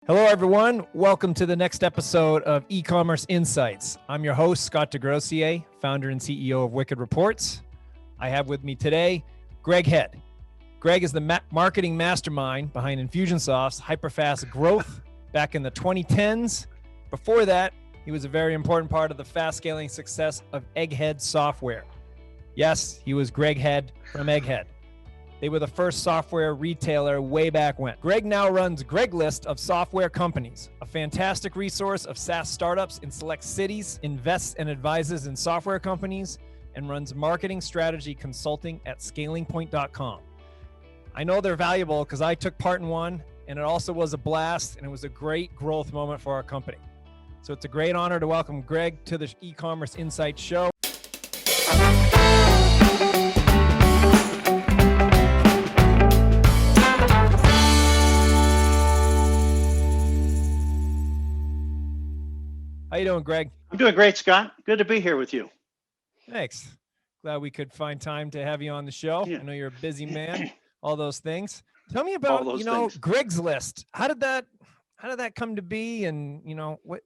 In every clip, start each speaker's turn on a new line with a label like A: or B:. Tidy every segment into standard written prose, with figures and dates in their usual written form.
A: Hello, everyone. Welcome to the next episode of Ecommerce Insights. I'm your host, Scott DeGrossier, founder and CEO of Wicked Reports. I have with me today, Greg Head. Greg is the marketing mastermind behind Infusionsoft's hyperfast growth back in the 2010s. Before that, he was a very important part of the fast scaling success of Egghead Software. Yes, he was Greg Head from Egghead. They were the first software retailer way back when. Greg now runs Gregslist of software companies, a fantastic resource of SaaS startups in select cities, invests and advises in software companies, and runs marketing strategy consulting at scalingpoint.com. I know they're valuable because I took part in one, and it also was a blast, and it was a great growth moment for our company. So it's a great honor to welcome Greg to the E-commerce Insights show. How you doing, Greg?
B: I'm doing great, Scott. Good to be here with you.
A: Thanks. Glad we could find time to have you on the show. Yeah. I know you're a busy man, all those things. Tell me about, Gregslist. How did that come to be? And,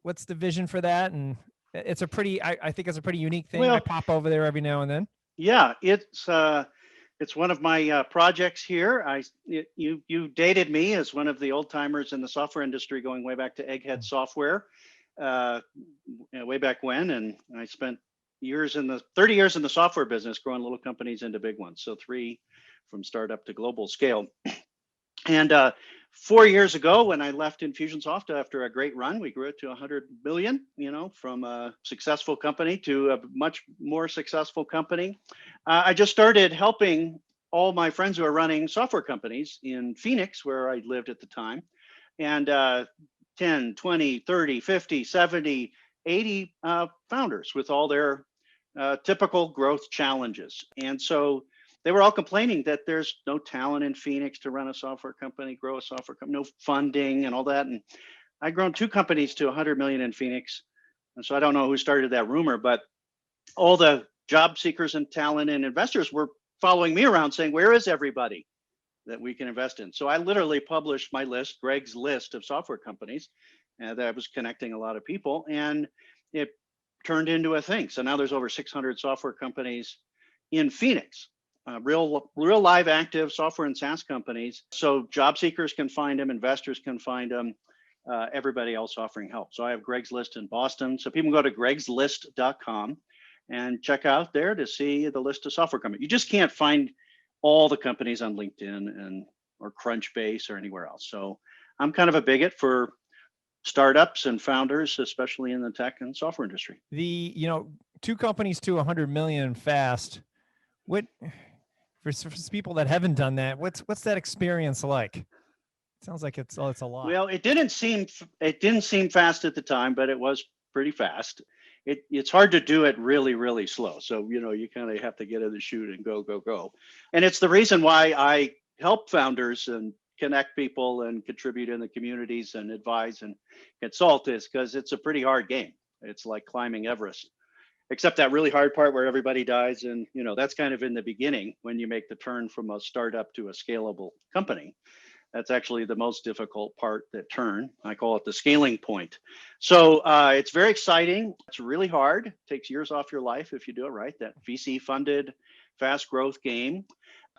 A: what's the vision for that? And it's a pretty, I think it's a pretty unique thing. I pop over there every now and then.
B: Yeah, it's one of my projects here. You dated me as one of the old timers in the software industry going way back to Egghead Software. Way back when, and I spent 30 years in the software business, growing little companies into big ones. So 3 from startup to global scale. And 4 years ago, when I left Infusionsoft after a great run, we grew it to 100 million, from a successful company to a much more successful company. I just started helping all my friends who are running software companies in Phoenix, where I lived at the time. And 10, 20, 30, 50, 70, 80 founders with all their typical growth challenges. And so they were all complaining that there's no talent in Phoenix to run a software company, grow a software company, no funding and all that. And I'd grown 2 companies to 100 million in Phoenix. And so I don't know who started that rumor, but all the job seekers and talent and investors were following me around saying, where is everybody that we can invest in? So I literally published my list, Greg's list of software companies that I was connecting a lot of people, and it turned into a thing. So now there's over 600 software companies in Phoenix, real live active software and SaaS companies. So job seekers can find them, investors can find them, everybody else offering help. So I have Greg's List in Boston. So people can go to gregslist.com and check out there to see the list of software companies. You just can't find all the companies on LinkedIn or Crunchbase or anywhere else. So I'm kind of a bigot for startups and founders, especially in the tech and software industry.
A: The 2 companies to 100 million fast. What for people that haven't done that? What's that experience like? It sounds like it's a lot.
B: Well, it didn't seem fast at the time, but it was pretty fast. It's hard to do it really, really slow. So, you kind of have to get in the chute and go. And it's the reason why I help founders and connect people and contribute in the communities and advise and consult, is because it's a pretty hard game. It's like climbing Everest, except that really hard part where everybody dies. And, that's kind of in the beginning when you make the turn from a startup to a scalable company. That's actually the most difficult part, that turn. I call it the scaling point. So it's very exciting. It's really hard. It takes years off your life if you do it right. That VC funded fast growth game.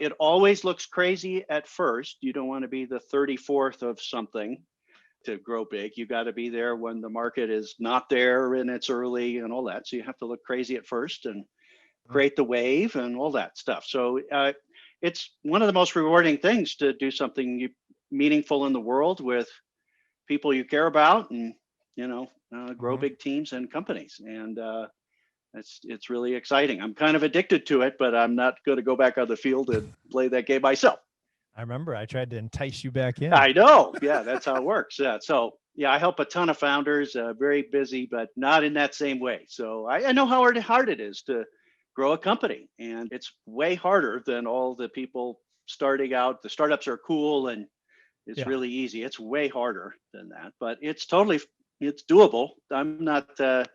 B: It always looks crazy at first. You don't want to be the 34th of something to grow big. You got to be there when the market is not there and it's early and all that. So you have to look crazy at first and create the wave and all that stuff. So it's one of the most rewarding things to do something meaningful in the world with people you care about, and grow big teams and companies. And it's really exciting. I'm kind of addicted to it, but I'm not going to go back on the field and play that game myself.
A: I remember I tried to entice you back in.
B: I know. Yeah, that's how it works. Yeah. So I help a ton of founders, very busy, but not in that same way. So I know how hard it is to grow a company, and it's way harder than all the people starting out. The startups are cool and it's really easy. It's way harder than that, but it's doable. I'm not the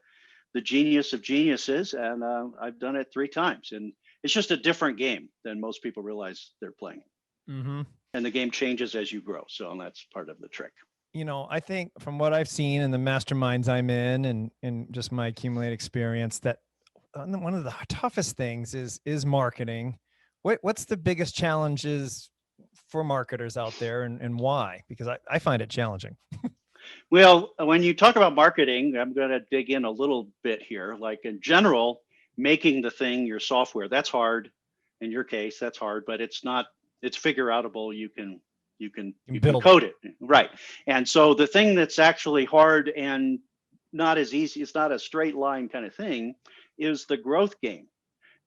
B: genius of geniuses, and I've done it 3 times, and it's just a different game than most people realize they're playing.
A: Mm-hmm.
B: And the game changes as you grow. So that's part of the trick.
A: I think from what I've seen in the masterminds I'm in and just my accumulated experience, that one of the toughest things is marketing. What's the biggest challenges for marketers out there, and why? Because I find it challenging.
B: Well, when you talk about marketing, I'm going to dig in a little bit here. Like in general, making the thing your software, that's hard. In your case, that's hard, but it's not, it's figure outable. You can
A: Build it.
B: code it. Right. And so the thing that's actually hard and not as easy, it's not a straight line kind of thing, is the growth game.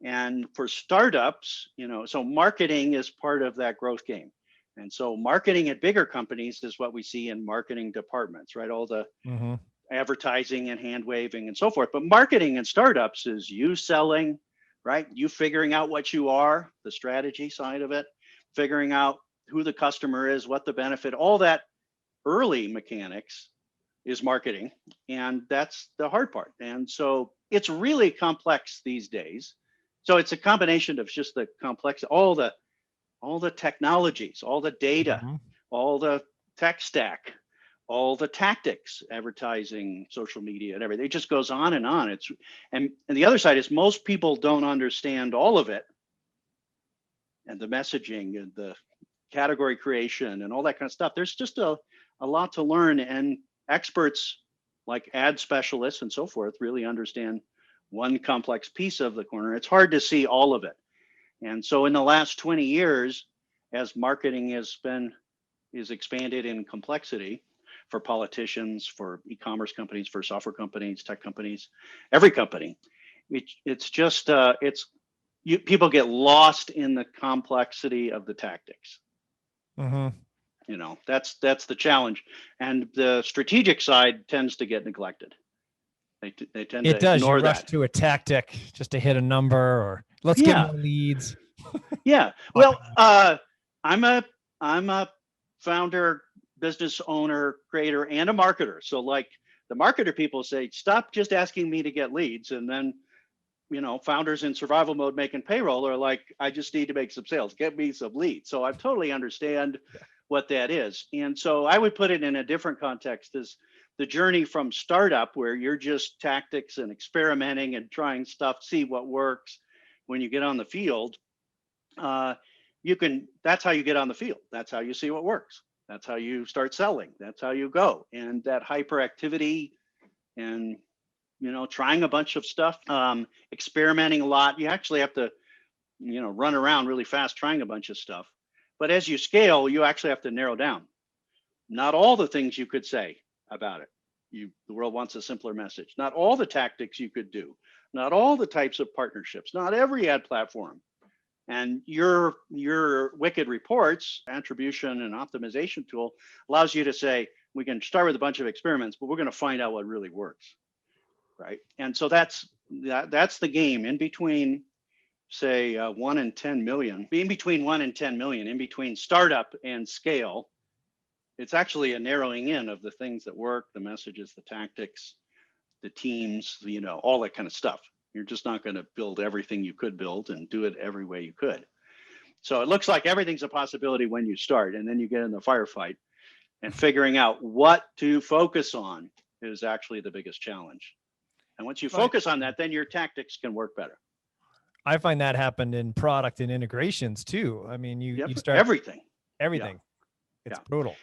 B: And for startups, so marketing is part of that growth game. And so marketing at bigger companies is what we see in marketing departments, right? All the
A: Mm-hmm.
B: advertising and hand waving and so forth. But marketing in startups is you selling, right? You figuring out what you are, the strategy side of it, figuring out who the customer is, what the benefit, all that early mechanics is marketing. And that's the hard part. And so it's really complex these days. So it's a combination of just the complex, all the technologies, all the data,
A: Mm-hmm.
B: all the tech stack, all the tactics, advertising, social media, and everything. It just goes on and on. And the other side is most people don't understand all of it, and the messaging and the category creation and all that kind of stuff. There's just a lot to learn, and experts like ad specialists and so forth really understand one complex piece of the corner. It's hard to see all of it. And so in the last 20 years, as marketing is expanded in complexity for politicians, for e-commerce companies, for software companies, tech companies, every company, it's just people get lost in the complexity of the tactics.
A: Mm-hmm.
B: That's the challenge, and the strategic side tends to get neglected. They tend
A: It
B: to
A: does. You
B: ignore
A: rush
B: that.
A: to a tactic just to hit a number, or let's get
B: Yeah,
A: more leads.
B: yeah. Well, I'm a founder, business owner, creator, and a marketer. So like the marketer people say, stop just asking me to get leads, and then founders in survival mode making payroll are like, I just need to make some sales, get me some leads. So I totally understand what that is. And so I would put it in a different context as the journey from startup, where you're just tactics and experimenting and trying stuff, see what works. When you get on the field, that's how you get on the field. That's how you see what works. That's how you start selling. That's how you go. And that hyperactivity and trying a bunch of stuff, experimenting a lot. You actually have to, run around really fast trying a bunch of stuff. But as you scale, you actually have to narrow down. Not all the things you could say about it. The world wants a simpler message. Not all the tactics you could do. Not all the types of partnerships. Not every ad platform. And your Wicked Reports attribution and optimization tool allows you to say, we can start with a bunch of experiments, but we're going to find out what really works. Right. And so that's the game in between, say, 1 and 10 million, in between 1 and 10 million, in between startup and scale. It's actually a narrowing in of the things that work, the messages, the tactics, the teams, all that kind of stuff. You're just not going to build everything you could build and do it every way you could. So it looks like everything's a possibility when you start, and then you get in the firefight, and figuring out what to focus on is actually the biggest challenge. And once you focus on that, then your tactics can work better.
A: I find that happened in product and integrations too. I mean, you start
B: everything.
A: Yeah. It's brutal.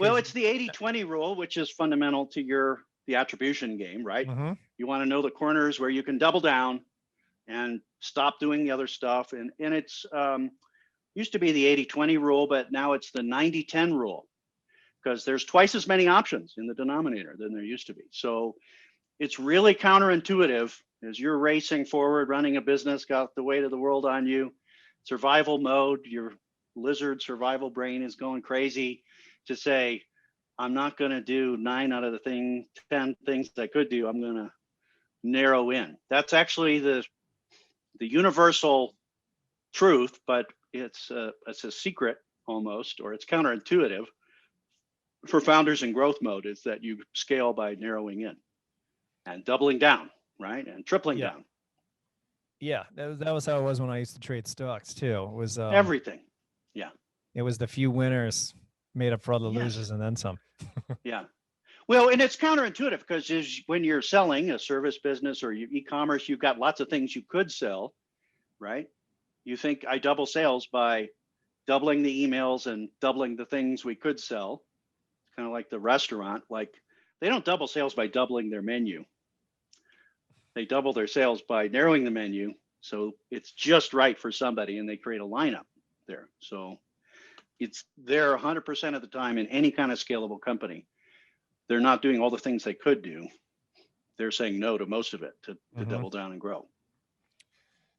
B: Well, it's the 80-20 rule, which is fundamental to the attribution game, right?
A: Mm-hmm.
B: You want to know the corners where you can double down and stop doing the other stuff. And it's used to be the 80-20 rule, but now it's the 90-10 rule, because there's twice as many options in the denominator than there used to be. So it's really counterintuitive as you're racing forward, running a business, got the weight of the world on you, survival mode, your lizard survival brain is going crazy, to say, I'm not going to do 9 out of the 10 things I could do. I'm going to narrow in. That's actually the universal truth, but it's a secret almost, or it's counterintuitive for founders in growth mode, is that you scale by narrowing in and doubling down, right? And tripling down.
A: Yeah, that was how it was when I used to trade stocks too. It was
B: everything. Yeah.
A: It was the few winners made up for all the
B: Yes.
A: losers and then some.
B: Yeah. Well, and it's counterintuitive because when you're selling a service business or e-commerce, you've got lots of things you could sell, right? You think I double sales by doubling the emails and doubling the things we could sell. It's kind of like the restaurant. Like they don't double sales by doubling their menu. They double their sales by narrowing the menu so it's just right for somebody, and they create a lineup there. So it's there 100% of the time in any kind of scalable company. They're not doing all the things they could do. They're saying no to most of it to double down and grow.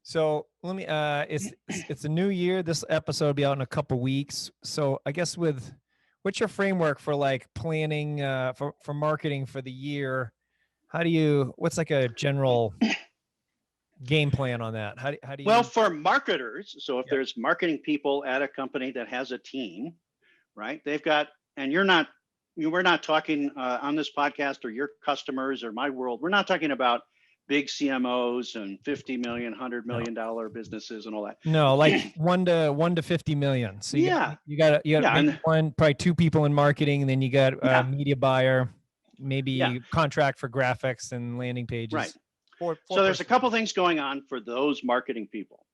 A: So let me, it's a new year. This episode will be out in a couple weeks. So I guess what's your framework for like planning for marketing for the year? What's like a general game plan on that? How do you?
B: Well, for marketers, so if there's marketing people at a company that has a team, right? They've got, and we're not talking on this podcast or your customers or my world. We're not talking about big CMOs and 50 million, $100 million businesses and all that.
A: No, like 1 to 50 million. So you got maybe probably 2 people in marketing, and then you got a media buyer, maybe contract for graphics and landing pages.
B: Right. So there's a couple things going on for those marketing people,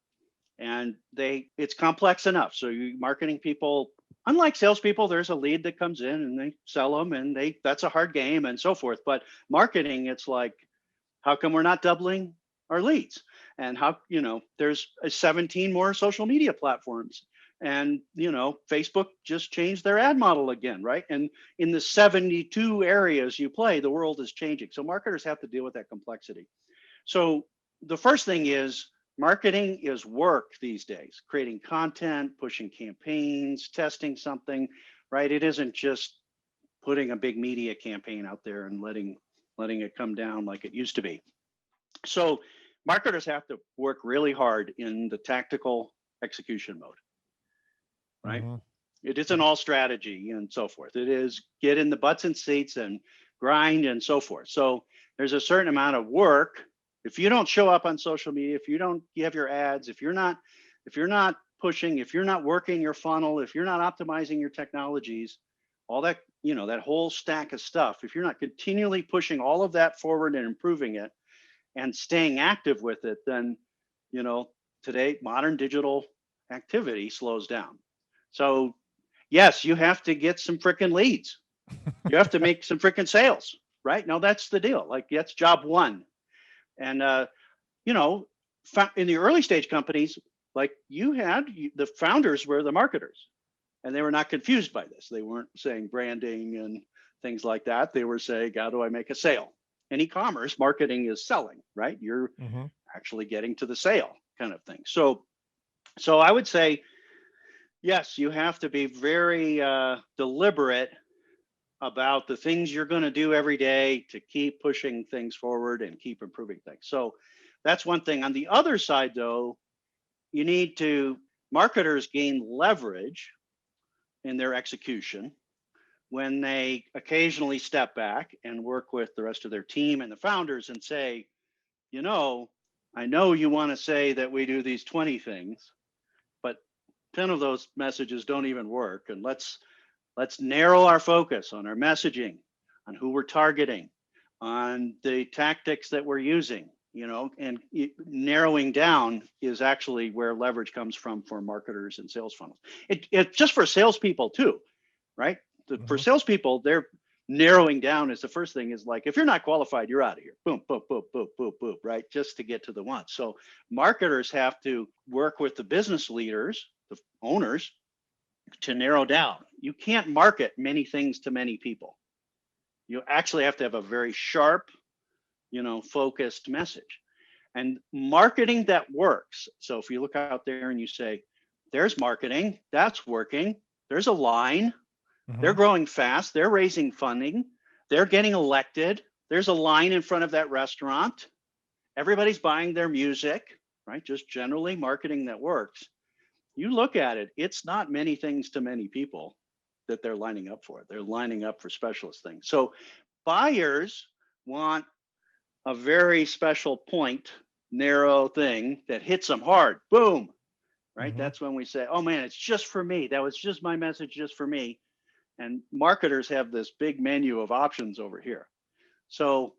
B: and it's complex enough. So marketing people, unlike salespeople, there's a lead that comes in and they sell them, and that's a hard game and so forth. But marketing, it's like, how come we're not doubling our leads? And how, there's 17 more social media platforms, and, Facebook just changed their ad model again, right? And in the 72 areas you play, the world is changing. So marketers have to deal with that complexity. So the first thing is, marketing is work these days, creating content, pushing campaigns, testing something, right? It isn't just putting a big media campaign out there and letting it come down like it used to be. So marketers have to work really hard in the tactical execution mode, right? Mm-hmm. It isn't all strategy and so forth. It is get in the butts and seats and grind and so forth. So there's a certain amount of work. If you don't show up on social media, if you have your ads, if you're not pushing, if you're not working your funnel, if you're not optimizing your technologies, all that, that whole stack of stuff, if you're not continually pushing all of that forward and improving it and staying active with it, then, today modern digital activity slows down. So yes, you have to get some freaking leads. You have to make some freaking sales, right? No, that's the deal. Like that's job one. And, in the early stage companies, like the founders were the marketers, and they were not confused by this. They weren't saying branding and things like that. They were saying, how do I make a sale? In e-commerce, marketing is selling, right? You're actually getting to the sale kind of thing. So I would say, yes, you have to be very deliberate about the things you're going to do every day to keep pushing things forward and keep improving things. So that's one thing. On the other side, though, marketers gain leverage in their execution when they occasionally step back and work with the rest of their team and the founders and say, I know you want to say that we do these 20 things, but 10 of those messages don't even work. And let's narrow our focus on our messaging, on who we're targeting, on the tactics that we're using, and narrowing down is actually where leverage comes from for marketers and sales funnels. It just for salespeople too, right? For salespeople, they're narrowing down is the first thing is like, if you're not qualified, you're out of here. Boom, boom, boom, boom, boom, boom, right? Just to get to the one. So marketers have to work with the business leaders, the owners, to narrow down. You can't market many things to many people. You actually have to have a very sharp, focused message. And marketing that works. So if you look out there and you say, there's marketing, that's working. There's a line. They're growing fast. They're raising funding. They're getting elected. There's a line in front of that restaurant. Everybody's buying their music, right? Just generally marketing that works. You look at it, it's not many things to many people that they're lining up for. They're lining up for specialist things. So buyers want a very special point, narrow thing that hits them hard. Boom, right? That's when we say, oh man, it's just for me. That was just my message just for me. And marketers have this big menu of options over here. So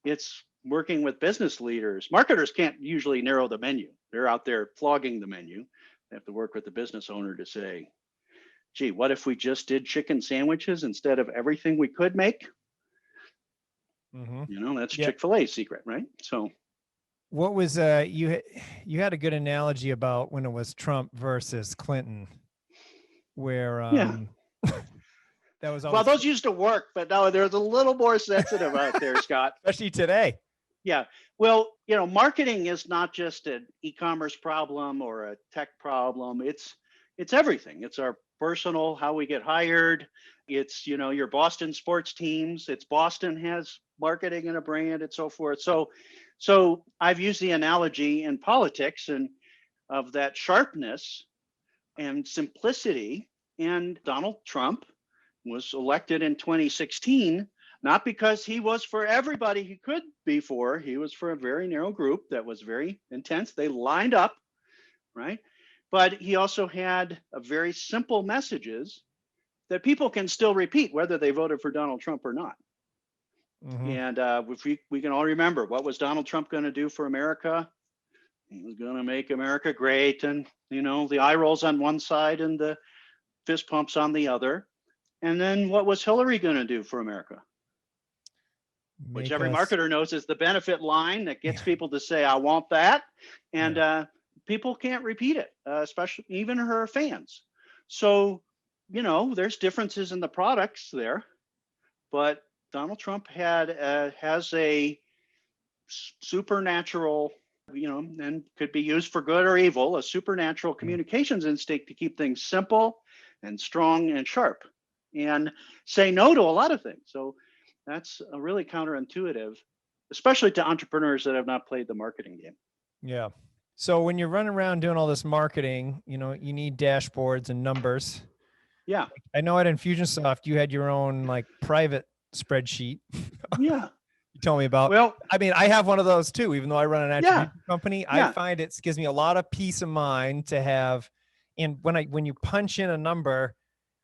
B: it's working with business leaders. Marketers can't usually narrow the menu. They're out there flogging the menu. They have to work with the business owner to say, gee, what if we just did chicken sandwiches instead of everything we could make? That's
A: Yeah.
B: Chick-fil-A's secret, right? So
A: What was you had a good analogy about when it was Trump versus Clinton, where
B: yeah.
A: that was
B: Well,
A: always,
B: those used to work, but no, they're a little more sensitive out there, Scott.
A: especially today.
B: Yeah. Well, marketing is not just an e-commerce problem or a tech problem. It's everything. It's our personal, how we get hired. It's, your Boston sports teams. It's Boston has marketing and a brand and so forth. So I've used the analogy in politics and of that sharpness and simplicity. And Donald Trump was elected in 2016, not because he was for everybody he could be for. He was for a very narrow group that was very intense. They lined up, right? But he also had a very simple messages that people can still repeat, whether they voted for Donald Trump or not. And if we can all remember, what was Donald Trump going to do for America? He was going to make America great. And, the eye rolls on one side and the fist pumps on the other. And then what was Hillary going to do for America? Which every marketer knows is the benefit line that gets people to say, I want that. And people can't repeat it, especially even her fans. So, there's differences in the products there, but Donald Trump has a supernatural, and could be used for good or evil, a supernatural communications instinct to keep things simple and strong and sharp and say no to a lot of things. So that's a really counterintuitive, especially to entrepreneurs that have not played the marketing game.
A: Yeah. So when you're running around doing all this marketing, you need dashboards and numbers.
B: Yeah.
A: I know at Infusionsoft, you had your own private spreadsheet.
B: Yeah.
A: You told me about.
B: Well,
A: I mean, I have one of those too, even though I run an attribution company. I find it gives me a lot of peace of mind to have. And when you punch in a number,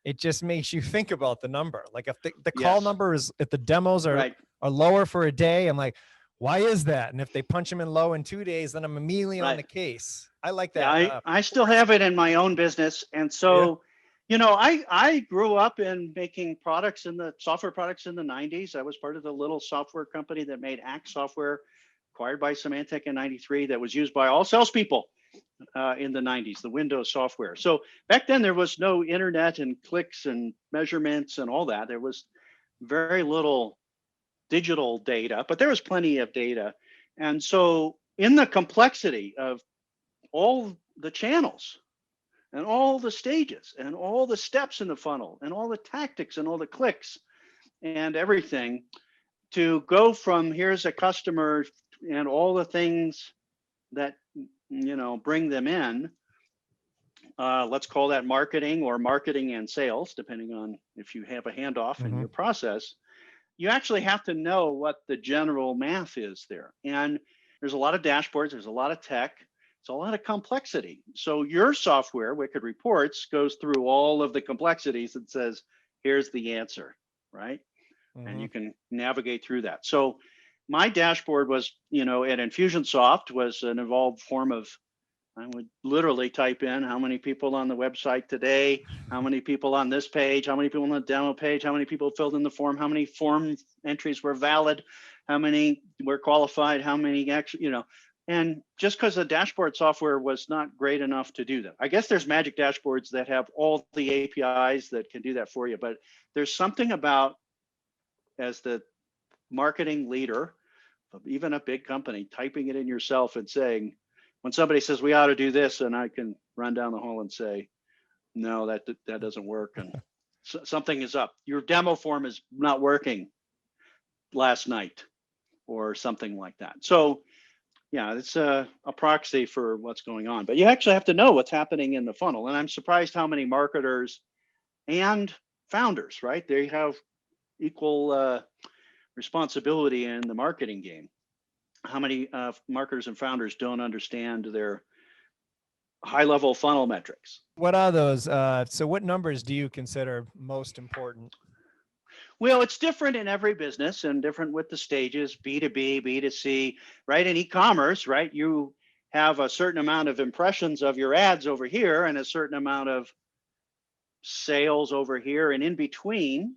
A: it just makes you think about the number. Like if the call number if the demos are lower for a day, I'm like, why is that? And if they punch them in low in 2 days, then I'm immediately on the case. I like that.
B: Yeah, I still have it in my own business. And so, I grew up in making software products in the 90s. I was part of the little software company that made Act software, acquired by Symantec in 93, that was used by all salespeople in the 90s, the Windows software. So back then there was no internet and clicks and measurements and all that. There was very little digital data, but there was plenty of data. And so in the complexity of all the channels and all the stages and all the steps in the funnel and all the tactics and all the clicks and everything, to go from here's a customer and all the things that bring them in, let's call that marketing or marketing and sales, depending on if you have a handoff in your process. You actually have to know what the general math is there. And there's a lot of dashboards, there's a lot of tech, it's a lot of complexity. So your software, Wicked Reports, goes through all of the complexities and says, here's the answer, right? And you can navigate through that. So my dashboard was, at Infusionsoft, was an evolved form of, I would literally type in how many people on the website today, how many people on this page, how many people on the demo page, how many people filled in the form, how many form entries were valid, how many were qualified, how many actually, and just because the dashboard software was not great enough to do that. I guess there's magic dashboards that have all the APIs that can do that for you, but there's something about, as the marketing leader of even a big company, typing it in yourself and saying, when somebody says we ought to do this, and I can run down the hall and say, no, that doesn't work, and something is up. Your demo form is not working last night, or something like that. So yeah, it's a proxy for what's going on, but you actually have to know what's happening in the funnel. And I'm surprised how many marketers and founders, right? They have equal responsibility in the marketing game. How many marketers and founders don't understand their high-level funnel metrics.
A: What are those? So what numbers do you consider most important?
B: Well, it's different in every business and different with the stages, B2B, B2C, right? In e-commerce, right? You have a certain amount of impressions of your ads over here and a certain amount of sales over here, and in between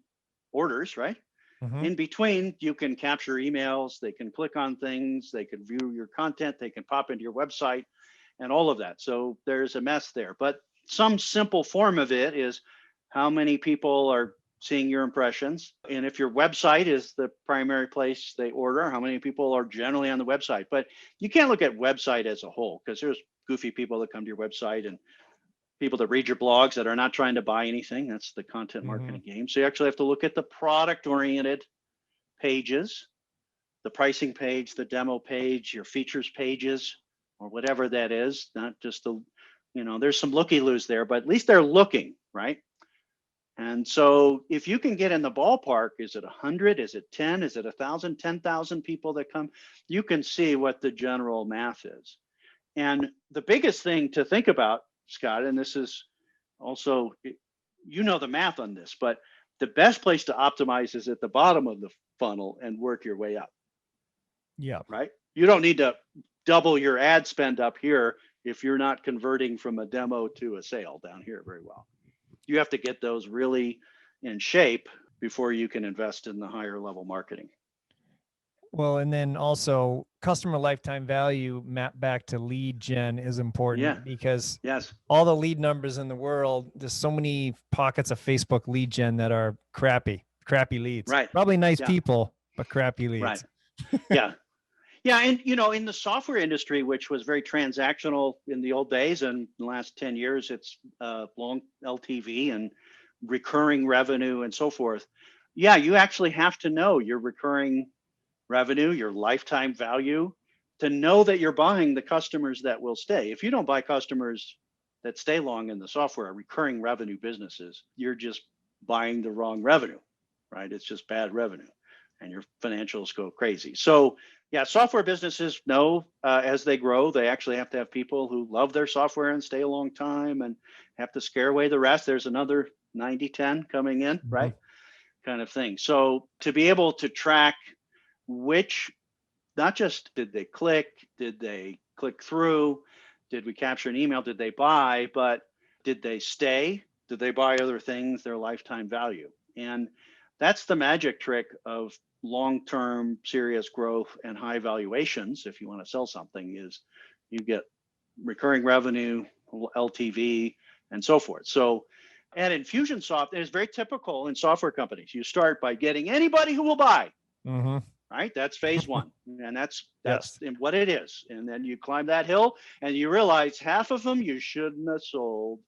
B: orders, right?
A: Mm-hmm.
B: In between, you can capture emails, they can click on things, they can view your content, they can pop into your website and all of that. So there's a mess there. But some simple form of it is how many people are seeing your impressions. And if your website is the primary place they order, how many people are generally on the website. But you can't look at website as a whole, because there's goofy people that come to your website and people that read your blogs that are not trying to buy anything. That's the content marketing game. So you actually have to look at the product oriented pages, the pricing page, the demo page, your features pages, or whatever that is, not just the, there's some looky-loos there, but at least they're looking, right? And so if you can get in the ballpark, is it 100, is it 10, is it 1,000, 10,000 people that come, you can see what the general math is. And the biggest thing to think about, Scott, and this is also, the math on this, but the best place to optimize is at the bottom of the funnel and work your way up.
A: Yeah.
B: Right. You don't need to double your ad spend up here if you're not converting from a demo to a sale down here very well. You have to get those really in shape before you can invest in the higher level marketing.
A: Well, and then also customer lifetime value mapped back to lead gen is important because all the lead numbers in the world, there's so many pockets of Facebook lead gen that are crappy leads.
B: Right.
A: Probably nice people, but crappy leads.
B: Right. Yeah. Yeah. And, in the software industry, which was very transactional in the old days, and in the last 10 years, it's long LTV and recurring revenue and so forth. Yeah. You actually have to know your recurring revenue, your lifetime value, to know that you're buying the customers that will stay. If you don't buy customers that stay long in the software, recurring revenue businesses, you're just buying the wrong revenue, right? It's just bad revenue and your financials go crazy. So yeah, software businesses know as they grow, they actually have to have people who love their software and stay a long time and have to scare away the rest. There's another 90-10 coming in, right? Kind of thing. So to be able to track which, not just did they click through, did we capture an email, did they buy, but did they stay, did they buy other things, their lifetime value. And that's the magic trick of long-term serious growth and high valuations. If you want to sell something, is you get recurring revenue, LTV, and so forth. So at Infusionsoft, it is very typical in software companies. You start by getting anybody who will buy. Right? That's phase one. And that's what it is. And then you climb that hill and you realize half of them you shouldn't have sold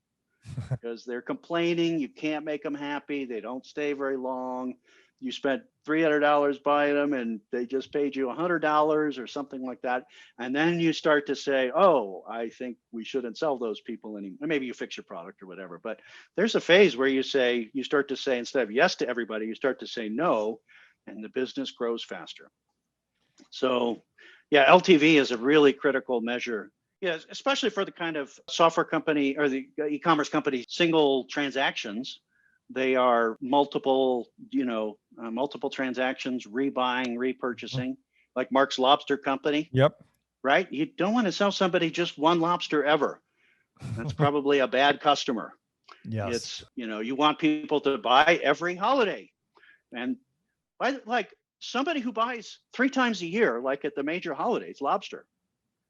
B: because they're complaining. You can't make them happy. They don't stay very long. You spent $300 buying them and they just paid you $100 or something like that. And then you start to say, oh, I think we shouldn't sell those people anymore. Maybe you fix your product or whatever. But there's a phase where you start to say, instead of yes to everybody, you start to say no, and the business grows faster. So yeah, LTV is a really critical measure. Yeah, especially for the kind of software company or the e-commerce company, single transactions. They are multiple transactions, rebuying, repurchasing, like Mark's Lobster Company.
A: Yep.
B: Right? You don't want to sell somebody just one lobster ever. That's probably a bad customer.
A: Yes.
B: It's, you want people to buy every holiday. And like somebody who buys 3 times a year, like at the major holidays, lobster,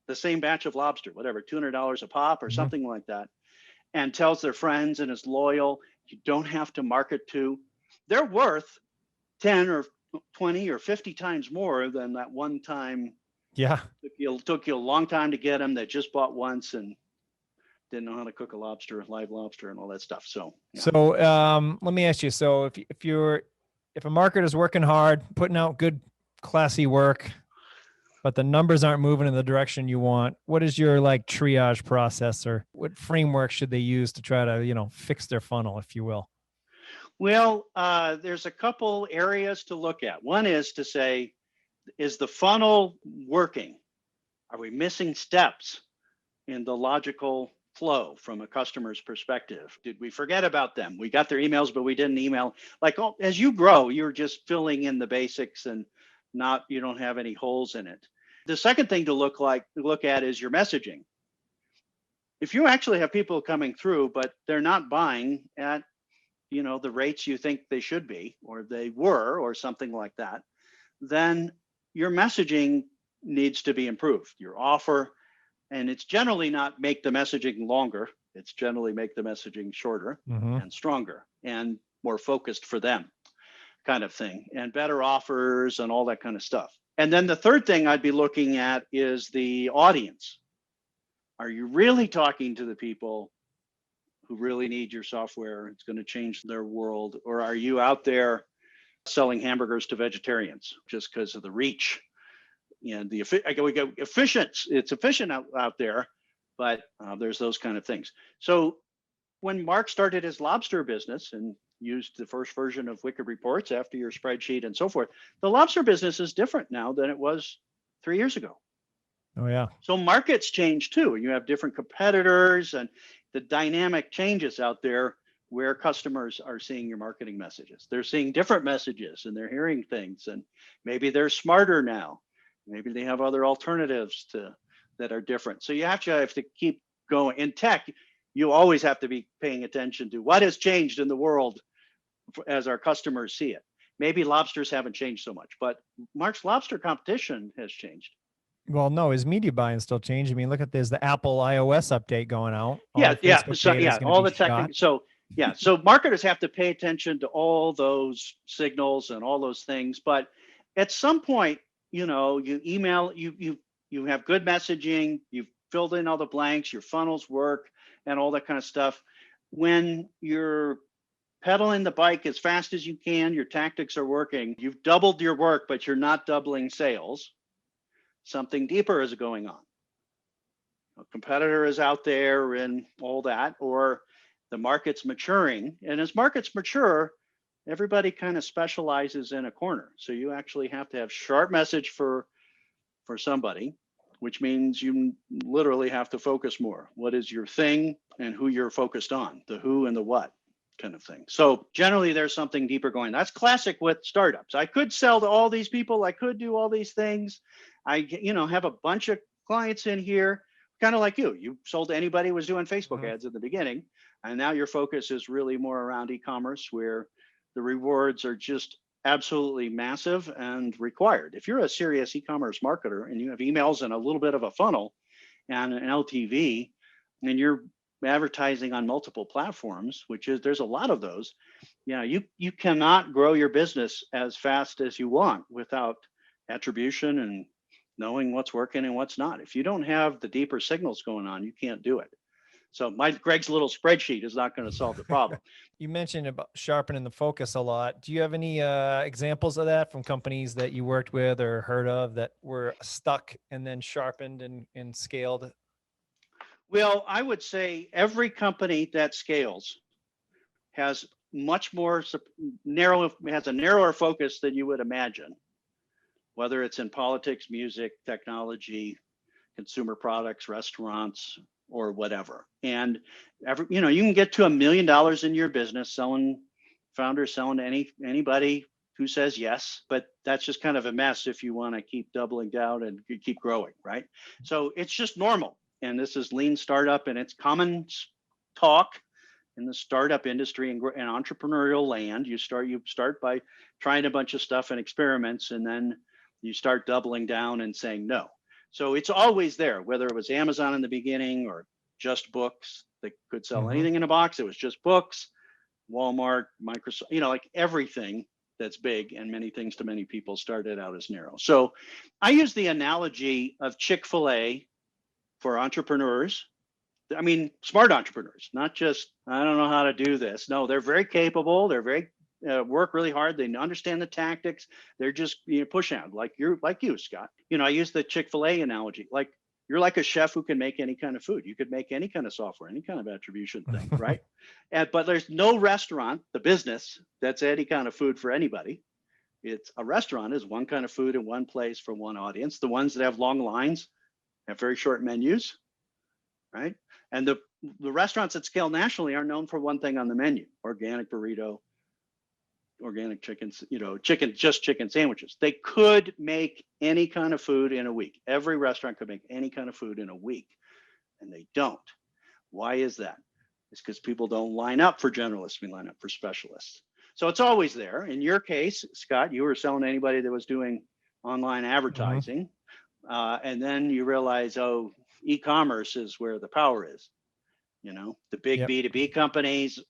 B: the same batch of lobster, whatever, $200 a pop or something like that, and tells their friends and is loyal. You don't have to market to. They're worth 10 or 20 or 50 times more than that one time.
A: Yeah.
B: It took you a long time to get them. That just bought once and didn't know how to cook a live lobster and all that stuff. So, yeah.
A: So let me ask you. So if a marketer's working hard, putting out good, classy work, but the numbers aren't moving in the direction you want, what is your triage process, or what framework should they use to try to, fix their funnel, if you will?
B: Well, there's a couple areas to look at. One is to say, is the funnel working? Are we missing steps in the logical flow from a customer's perspective. Did we forget about them? We got their emails, but we didn't email. Like, oh, as you grow, you're just filling in the basics and you don't have any holes in it. The second thing to look at is your messaging. If you actually have people coming through, but they're not buying at, the rates you think they should be, or they were, or something like that, then your messaging needs to be improved. Your offer, and it's generally not make the messaging longer. It's generally make the messaging shorter and stronger and more focused for them, kind of thing, and better offers and all that kind of stuff. And then the third thing I'd be looking at is the audience. Are you really talking to the people who really need your software? It's going to change their world. Or are you out there selling hamburgers to vegetarians just because of the reach? And we go efficient. It's efficient out there, but there's those kind of things. So when Mark started his lobster business and used the first version of Wicked Reports after your spreadsheet and so forth, the lobster business is different now than it was 3 years ago.
A: Oh, yeah.
B: So markets change too. You have different competitors, and the dynamic changes out there where customers are seeing your marketing messages. They're seeing different messages and they're hearing things, and maybe they're smarter now. Maybe they have other alternatives that are different. So you have to keep going. In tech, you always have to be paying attention to what has changed in the world as our customers see it. Maybe lobsters haven't changed so much, but Mark's lobster competition has changed.
A: Well, no, his media buying still changed. I mean, look at there's the Apple iOS update going out.
B: All the technical. So marketers have to pay attention to all those signals and all those things. But at some point, you email, you have good messaging, you've filled in all the blanks, your funnels work and all that kind of stuff. When you're pedaling the bike as fast as you can, your tactics are working, you've doubled your work, but you're not doubling sales. Something deeper is going on. A competitor is out there and all that, or the market's maturing. And as markets mature, everybody kind of specializes in a corner. So you actually have to have sharp message for somebody, which means you literally have to focus more. What is your thing and who you're focused on, the who and the what kind of thing. So generally there's something deeper going. That's classic with startups. I could sell to all these people. I could do all these things. I have a bunch of clients in here, kind of like you. You sold to anybody who was doing Facebook ads in the beginning. And now your focus is really more around e-commerce, where the rewards are just absolutely massive and required. If you're a serious e-commerce marketer and you have emails and a little bit of a funnel and an LTV, and you're advertising on multiple platforms, there's a lot of those, you cannot grow your business as fast as you want without attribution and knowing what's working and what's not. If you don't have the deeper signals going on, you can't do it. So Greg's little spreadsheet is not going to solve the problem.
A: You mentioned about sharpening the focus a lot. Do you have any examples of that from companies that you worked with or heard of that were stuck and then sharpened and scaled?
B: Well, I would say every company that scales has much more has a narrower focus than you would imagine, whether it's in politics, music, technology, consumer products, restaurants, or whatever. And you can get to $1 million in your business founders selling to anybody who says yes, but that's just kind of a mess if you want to keep doubling down and keep growing, right? So it's just normal. And this is lean startup, and it's common talk in the startup industry and entrepreneurial land. You start by trying a bunch of stuff and experiments, and then you start doubling down and saying no. So it's always there, whether it was Amazon in the beginning or just books. They could sell anything in a box. It was just books. Walmart, Microsoft, like everything that's big and many things to many people started out as narrow. So I use the analogy of Chick-fil-A for entrepreneurs. I mean, smart entrepreneurs, not just, I don't know how to do this. No, they're very capable. They're very work really hard. They understand the tactics. They're just pushing out like you, Scott. I use the Chick-fil-A analogy. Like you're like a chef who can make any kind of food. You could make any kind of software, any kind of attribution thing, right? But there's no restaurant, the business, that's any kind of food for anybody. It's a restaurant is one kind of food in one place for one audience. The ones that have long lines have very short menus. right? And the restaurants that scale nationally are known for one thing on the menu: organic burrito, organic chickens, just chicken sandwiches. They could make any kind of food in a week. Every restaurant could make any kind of food in a week, and they don't. Why is that? It's because people don't line up for generalists, we line up for specialists. So it's always there. In your case, Scott, you were selling to anybody that was doing online advertising. And then you realize, oh, e-commerce is where the power is. The big B2B companies,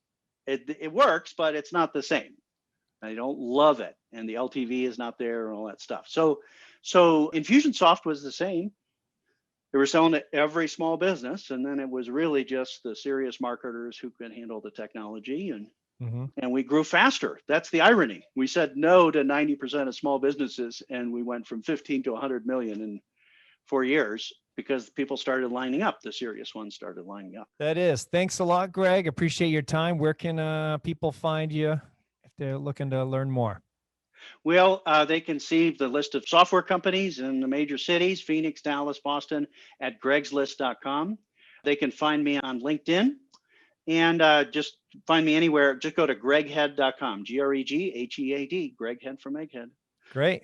B: it works, but it's not the same. They don't love it, and the LTV is not there and all that stuff. So Infusionsoft was the same. They were selling to every small business, and then it was really just the serious marketers who could handle the technology, and we grew faster. That's the irony. We said no to 90% of small businesses, and we went from 15 to 100 million in 4 years because people started lining up. The serious ones started lining up.
A: That is. Thanks a lot, Greg. Appreciate your time. Where can people find you if they're looking to learn more?
B: Well, they can see the list of software companies in the major cities, Phoenix, Dallas, Boston, at gregslist.com. They can find me on LinkedIn, and just find me anywhere. Just go to greghead.com, Greghead, Greghead from Egghead.
A: Great.